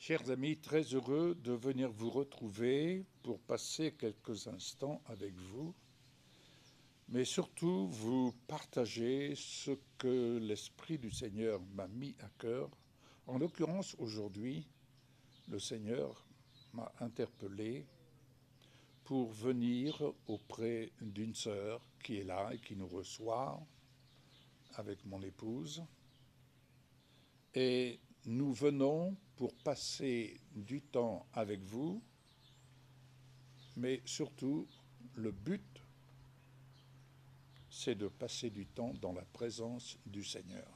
Chers amis, très heureux de venir vous retrouver pour passer quelques instants avec vous, mais surtout vous partager ce que l'Esprit du Seigneur m'a mis à cœur. En l'occurrence, aujourd'hui, le Seigneur m'a interpellé pour venir auprès d'une sœur qui est là et qui nous reçoit avec mon épouse. Et nous venons pour passer du temps avec vous, mais surtout, le but, c'est de passer du temps dans la présence du Seigneur.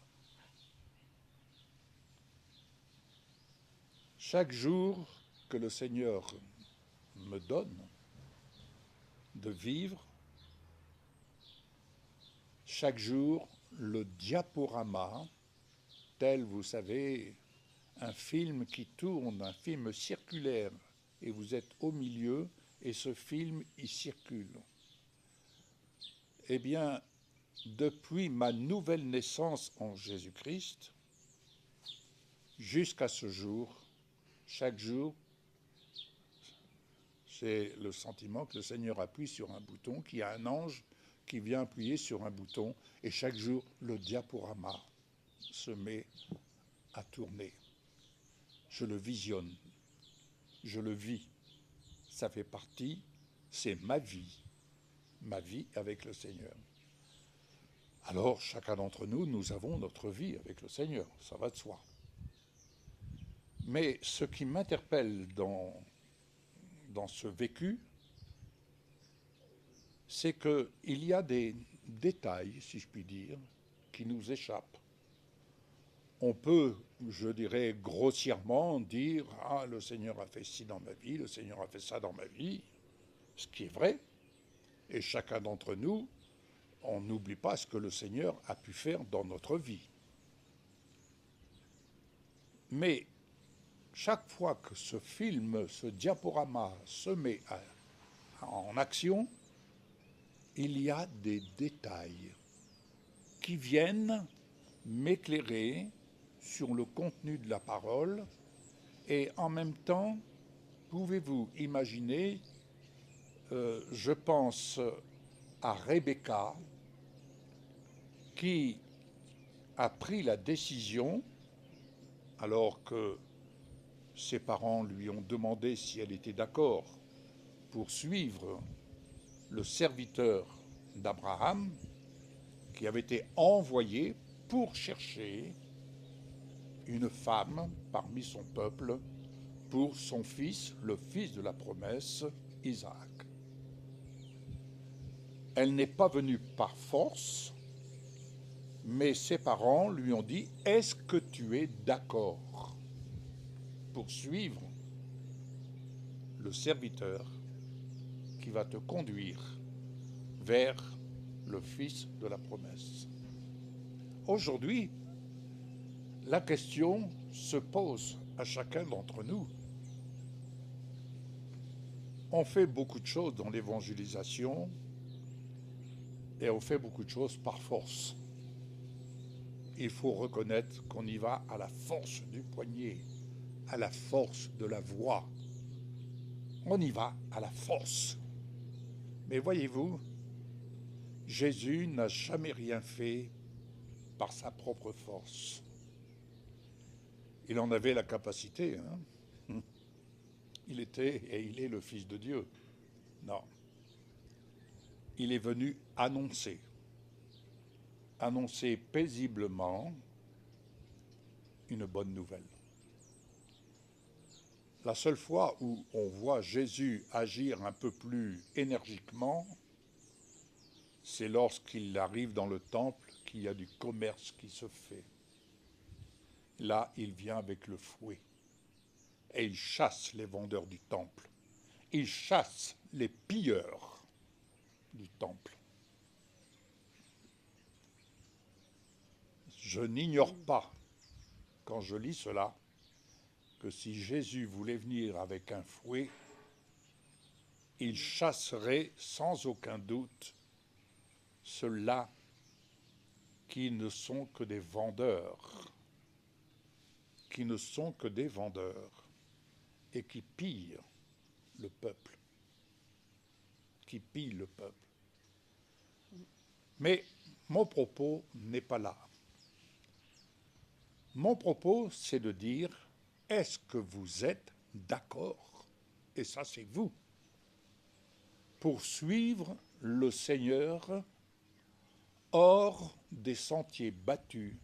Chaque jour que le Seigneur me donne de vivre, chaque jour, le diaporama, tel, vous savez, un film qui tourne, un film circulaire, et vous êtes au milieu, et ce film, il circule. Eh bien, depuis ma nouvelle naissance en Jésus-Christ, jusqu'à ce jour, chaque jour, c'est le sentiment que le Seigneur appuie sur un bouton, qu'il y a un ange qui vient appuyer sur un bouton, et chaque jour, le diaporama se met à tourner. Je le visionne, je le vis. Ça fait partie, c'est ma vie avec le Seigneur. Alors, chacun d'entre nous, nous avons notre vie avec le Seigneur, ça va de soi. Mais ce qui m'interpelle dans ce vécu, c'est qu'il y a des détails, si je puis dire, qui nous échappent. On peut, je dirais grossièrement, dire « Ah, le Seigneur a fait ci dans ma vie, le Seigneur a fait ça dans ma vie », ce qui est vrai. Et chacun d'entre nous, on n'oublie pas ce que le Seigneur a pu faire dans notre vie. Mais chaque fois que ce film, ce diaporama se met en action, il y a des détails qui viennent m'éclairer sur le contenu de la parole et en même temps, pouvez-vous imaginer, je pense à Rebecca qui a pris la décision, alors que ses parents lui ont demandé si elle était d'accord pour suivre le serviteur d'Abraham, qui avait été envoyé pour chercher une femme parmi son peuple pour son fils, le fils de la promesse, Isaac. Elle n'est pas venue par force, mais ses parents lui ont dit « Est-ce que tu es d'accord pour suivre le serviteur qui va te conduire vers le fils de la promesse ?» Aujourd'hui, la question se pose à chacun d'entre nous. On fait beaucoup de choses dans l'évangélisation et on fait beaucoup de choses par force. Il faut reconnaître qu'on y va à la force du poignet, à la force de la voix. On y va à la force. Mais voyez-vous, Jésus n'a jamais rien fait par sa propre force. Il en avait la capacité, hein. Il était et il est le Fils de Dieu. Non. Il est venu annoncer paisiblement une bonne nouvelle. La seule fois où on voit Jésus agir un peu plus énergiquement, c'est lorsqu'il arrive dans le temple, qu'il y a du commerce qui se fait. Là, il vient avec le fouet et il chasse les vendeurs du temple. Il chasse les pilleurs du temple. Je n'ignore pas, quand je lis cela, que si Jésus voulait venir avec un fouet, il chasserait sans aucun doute ceux-là qui ne sont que des vendeurs, et qui pille le peuple. Qui pille le peuple. Mais mon propos n'est pas là. Mon propos, c'est de dire, est-ce que vous êtes d'accord, et ça c'est vous, pour suivre le Seigneur hors des sentiers battus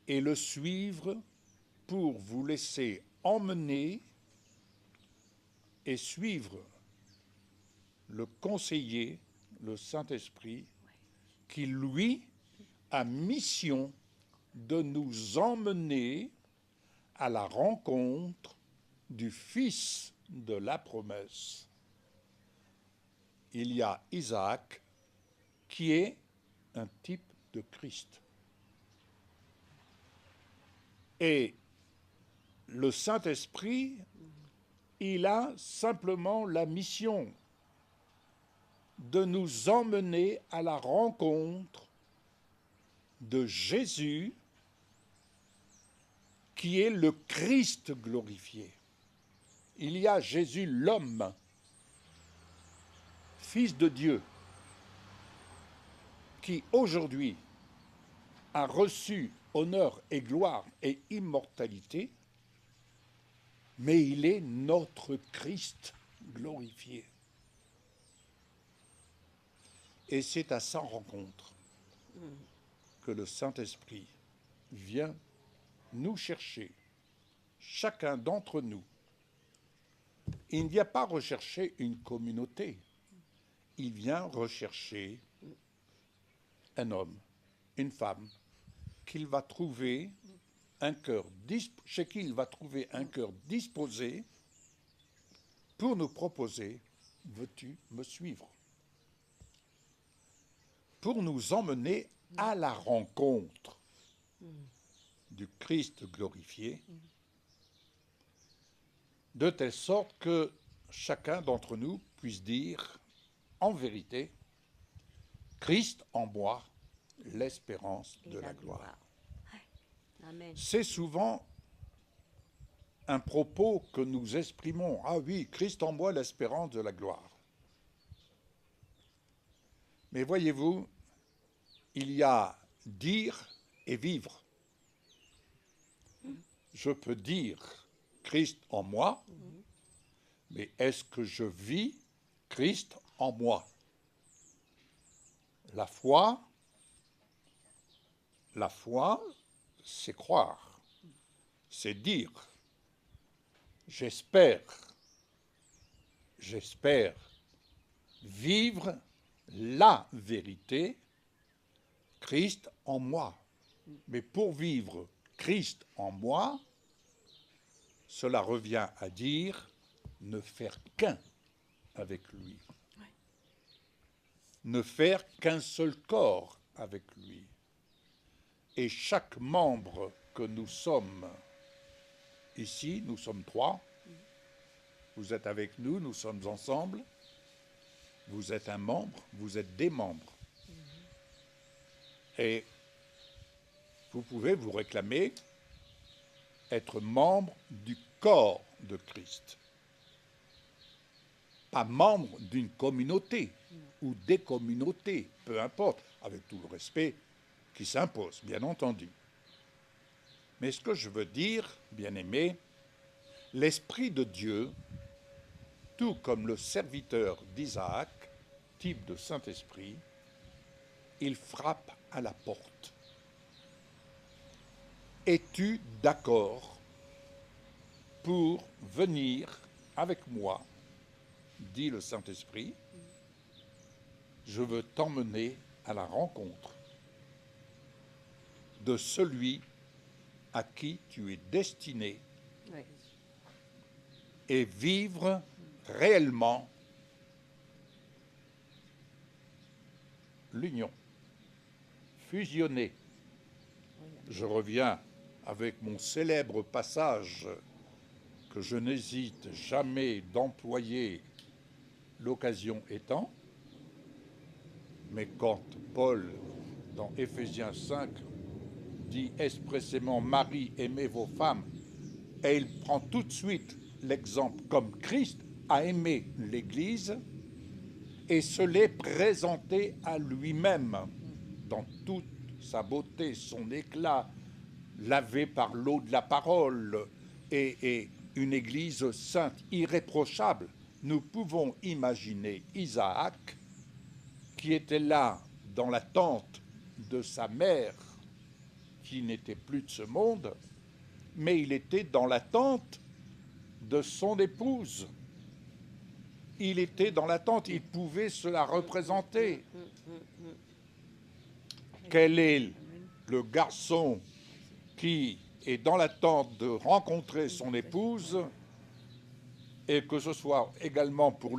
et le suivre pour vous laisser emmener et suivre le conseiller, le Saint-Esprit, qui lui a mission de nous emmener à la rencontre du Fils de la promesse. Il y a Isaac qui est un type de Christ. Et le Saint-Esprit, il a simplement la mission de nous emmener à la rencontre de Jésus, qui est le Christ glorifié. Il y a Jésus l'homme, Fils de Dieu, qui aujourd'hui a reçu honneur et gloire et immortalité, mais il est notre Christ glorifié. Et c'est à sa rencontre que le Saint-Esprit vient nous chercher, chacun d'entre nous. Il ne vient pas rechercher une communauté, il vient rechercher un homme, une femme, qu'il va trouver chez qui il va trouver un cœur disposé pour nous proposer « Veux-tu me suivre ?» pour nous emmener à la rencontre du Christ glorifié, de telle sorte que chacun d'entre nous puisse dire en vérité, Christ en moi, l'espérance de la gloire. Amen. C'est souvent un propos que nous exprimons. Ah oui, Christ en moi, l'espérance de la gloire. Mais voyez-vous, il y a dire et vivre. Je peux dire Christ en moi, mais est-ce que je vis Christ en moi? La foi, c'est croire, c'est dire. J'espère vivre la vérité, Christ en moi. Mais pour vivre Christ en moi, cela revient à dire ne faire qu'un avec lui. Ne faire qu'un seul corps avec lui. Et chaque membre que nous sommes ici, nous sommes 3, vous êtes avec nous, nous sommes ensemble, vous êtes un membre, vous êtes des membres. Et vous pouvez vous réclamer être membre du corps de Christ. Pas membre d'une communauté ou des communautés, peu importe, avec tout le respect qui s'impose, bien entendu. Mais ce que je veux dire, bien-aimés, l'Esprit de Dieu, tout comme le serviteur d'Isaac, type de Saint-Esprit, il frappe à la porte. Es-tu d'accord pour venir avec moi, dit le Saint-Esprit, je veux t'emmener à la rencontre de celui à qui tu es destiné et vivre réellement l'union, fusionner. Je reviens avec mon célèbre passage que je n'hésite jamais d'employer l'occasion étant, mais quand Paul, dans Éphésiens 5, dit expressément « Marie, aimez vos femmes », et il prend tout de suite l'exemple comme Christ a aimé l'Église et se l'est présenté à lui-même dans toute sa beauté, son éclat, lavé par l'eau de la parole et une Église sainte, irréprochable. Nous pouvons imaginer Isaac qui était là dans l'attente de sa mère qui n'était plus de ce monde, mais il était dans l'attente de son épouse. Il était dans l'attente, il pouvait se la représenter. Quel est le garçon qui est dans l'attente de rencontrer son épouse, et que ce soit également pour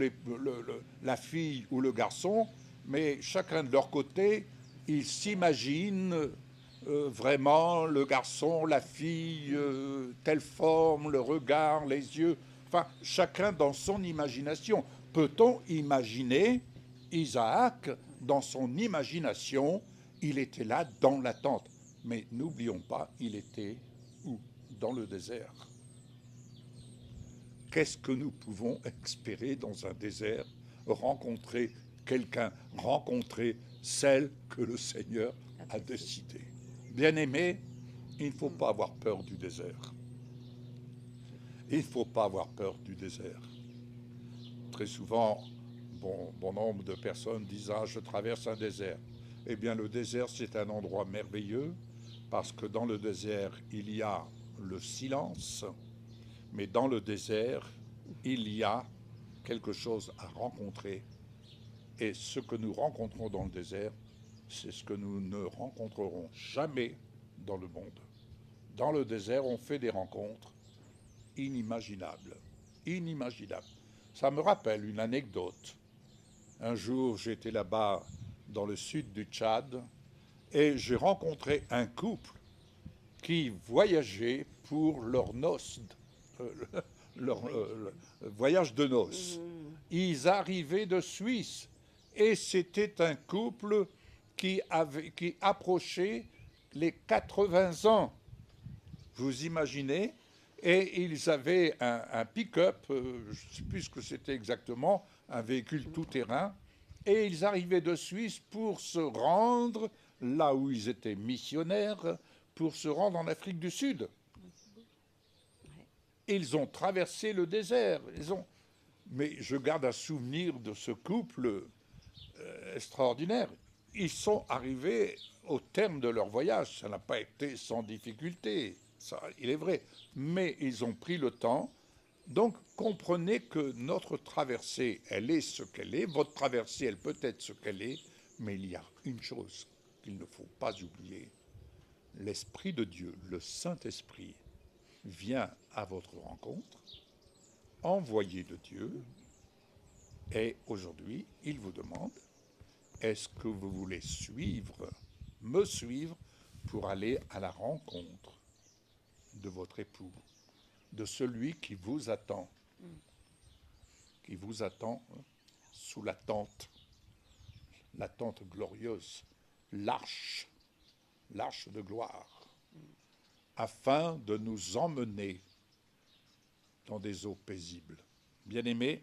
la fille ou le garçon, mais chacun de leur côté, ils s'imaginent vraiment le garçon, la fille, telle forme, le regard, les yeux, enfin chacun dans son imagination. Peut-on imaginer Isaac dans son imagination? Il était là dans l'attente. Mais n'oublions pas, il était où? Dans le désert. Qu'est-ce que nous pouvons espérer dans un désert? Rencontrer quelqu'un, rencontrer celle que le Seigneur a décidée. Bien-aimé, il ne faut pas avoir peur du désert. Il ne faut pas avoir peur du désert. Très souvent, bon nombre de personnes disent « Ah, je traverse un désert ». Eh bien, le désert, c'est un endroit merveilleux parce que dans le désert, il y a le silence, mais dans le désert, il y a quelque chose à rencontrer. Et ce que nous rencontrons dans le désert, c'est ce que nous ne rencontrerons jamais dans le monde. Dans le désert, on fait des rencontres inimaginables. Inimaginables. Ça me rappelle une anecdote. Un jour, j'étais là-bas dans le sud du Tchad et j'ai rencontré un couple qui voyageait pour leur noces, leur voyage de noces. Ils arrivaient de Suisse et c'était un couple qui approchait les 80 ans. Vous imaginez? Et ils avaient un pick-up, je ne sais plus ce que c'était exactement, un véhicule tout-terrain, et ils arrivaient de Suisse pour se rendre là où ils étaient missionnaires, pour se rendre en Afrique du Sud. Ils ont traversé le désert. Mais je garde un souvenir de ce couple extraordinaire. Ils sont arrivés au terme de leur voyage. Ça n'a pas été sans difficulté, ça, il est vrai. Mais ils ont pris le temps. Donc, comprenez que notre traversée, elle est ce qu'elle est. Votre traversée, elle peut être ce qu'elle est. Mais il y a une chose qu'il ne faut pas oublier. L'Esprit de Dieu, le Saint-Esprit, vient à votre rencontre, envoyé de Dieu. Et aujourd'hui, il vous demande, est-ce que vous voulez me suivre pour aller à la rencontre de votre époux, de celui qui vous attend sous la tente glorieuse, l'arche de gloire, afin de nous emmener dans des eaux paisibles. Bien-aimés,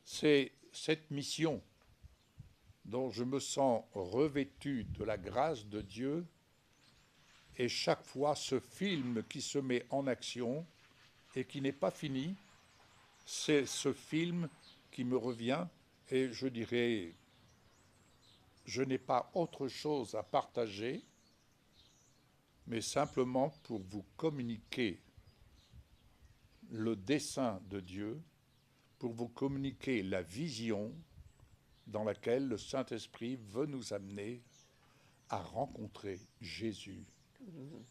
c'est cette mission dont je me sens revêtu de la grâce de Dieu, et chaque fois ce film qui se met en action et qui n'est pas fini, c'est ce film qui me revient, et je dirais, je n'ai pas autre chose à partager, mais simplement pour vous communiquer le dessein de Dieu, pour vous communiquer la vision dans laquelle le Saint-Esprit veut nous amener à rencontrer Jésus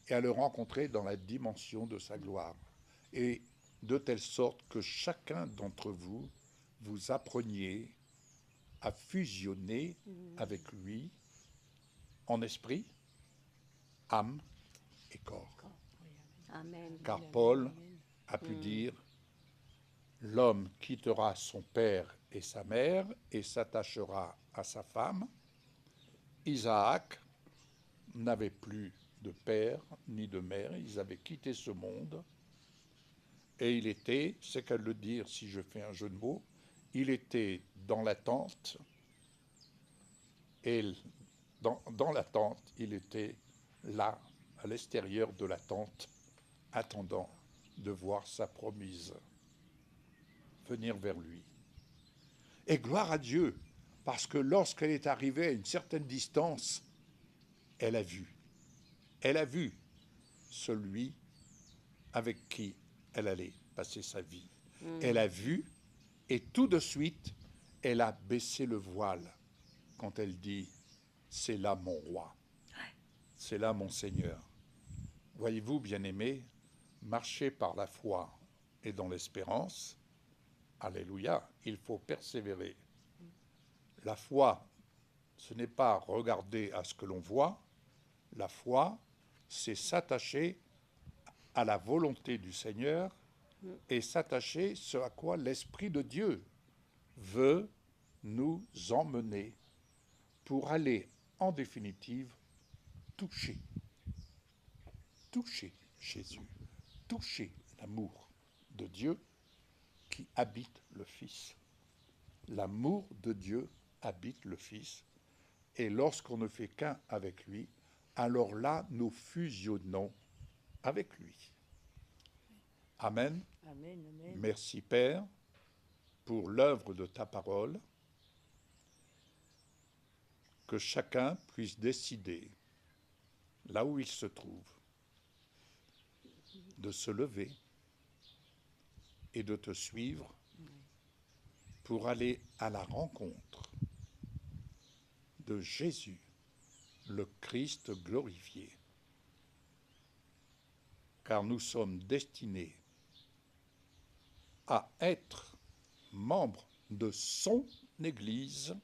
et à le rencontrer dans la dimension de sa gloire. Et de telle sorte que chacun d'entre vous, vous appreniez à fusionner avec lui en esprit, âme et corps. Amen. Car Paul a pu dire, l'homme quittera son père et sa mère et s'attachera à sa femme. Isaac n'avait plus de père ni de mère, ils avaient quitté ce monde. Et il était, c'est qu'à le dire si je fais un jeu de mots, il était dans la tente, et dans la tente, il était là, à l'extérieur de la tente, attendant de voir sa promise venir vers lui. Et gloire à Dieu, parce que lorsqu'elle est arrivée à une certaine distance, elle a vu. Elle a vu celui avec qui elle allait passer sa vie. Elle a vu, et tout de suite, elle a baissé le voile quand elle dit « C'est là mon roi, c'est là mon Seigneur ». Voyez-vous, bien-aimés, marcher par la foi et dans l'espérance, alléluia, il faut persévérer. La foi, ce n'est pas regarder à ce que l'on voit, la foi, c'est s'attacher à la volonté du Seigneur et s'attacher ce à quoi l'Esprit de Dieu veut nous emmener pour aller, en définitive, toucher Jésus, toucher l'amour de Dieu qui habite le Fils. L'amour de Dieu habite le Fils. Et lorsqu'on ne fait qu'un avec lui, alors là, nous fusionnons avec lui. Amen. Amen, amen. Merci Père pour l'œuvre de ta parole, que chacun puisse décider, là où il se trouve, de se lever et de te suivre pour aller à la rencontre de Jésus, le Christ glorifié. Car nous sommes destinés à être membres de son Église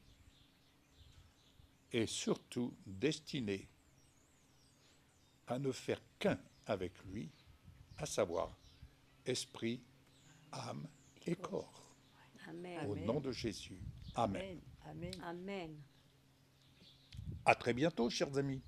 et surtout destinés à ne faire qu'un avec lui, à savoir esprit, âme et corps. Amen. Au nom de Jésus. Amen. Amen. À très bientôt, chers amis.